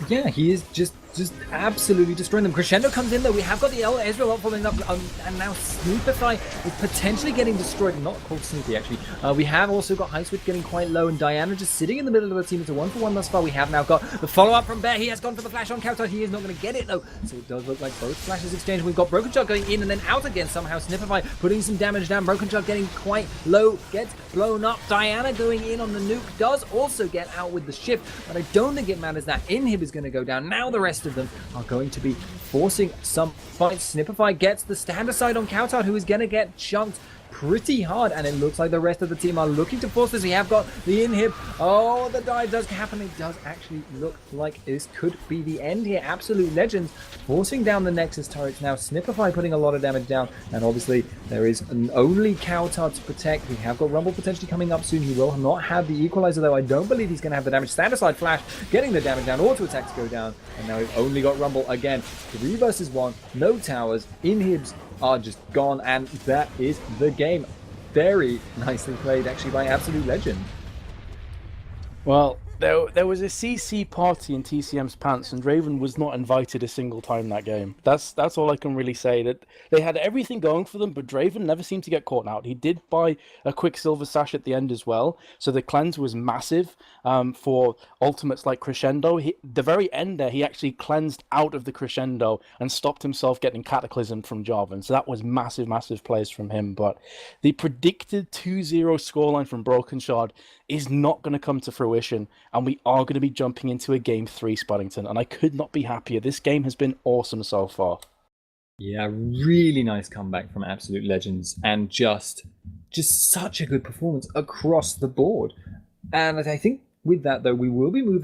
Yeah, he is just just absolutely destroying them. Crescendo comes in though. We have got the Ezreal up following up, and now Snoopify is potentially getting destroyed. Not called Snoopy actually. We have also got High Switch getting quite low, and Diana just sitting in the middle of the team. It's a 1-for-1 thus far. We have now got the follow up from Bear. He has gone for the flash on Kaostv. He is not going to get it though. So it does look like both flashes exchanged. We've got Broken Shot going in and then out again somehow. Snipify putting some damage down. Broken Shot getting quite low, gets blown up. Diana going in on the nuke does also get out with the shift, but I don't think it matters. That inhib is going to go down. Now the rest of them are going to be forcing some fights. Snipify gets the stand aside on Kaostv, who is going to get chunked pretty hard, and it looks like the rest of the team are looking to force this. We have got the inhib. Oh, the dive does happen. It does actually look like this could be the end here. Absolute Legends forcing down the Nexus turrets now. Snipify putting a lot of damage down, and obviously there is only Kaostv to protect. We have got Rumble potentially coming up soon. He will not have the equalizer though. I don't believe he's going to have the damage. Stand aside flash getting the damage down. Auto attacks go down, and now we've only got Rumble again. 3 versus 1, no towers, inhibs are just gone, and that is the game. Very nicely played actually by Absolute Legend. Well, there was a CC party in TCM's pants, and Draven was not invited a single time that game. That's all I can really say. That they had everything going for them, but Draven never seemed to get caught out. He did buy a quick silver sash at the end as well, so the cleanse was massive for ultimates like Crescendo. The very end there, he actually cleansed out of the Crescendo and stopped himself getting cataclysmed from Jarvan. So that was massive, massive plays from him. But the predicted 2-0 scoreline from Broken Shard is not going to come to fruition, and we are going to be jumping into a Game 3, Spuddington, and I could not be happier. This game has been awesome so far. Yeah, really nice comeback from Absolute Legends, and just such a good performance across the board. And I think with that, though, we will be moving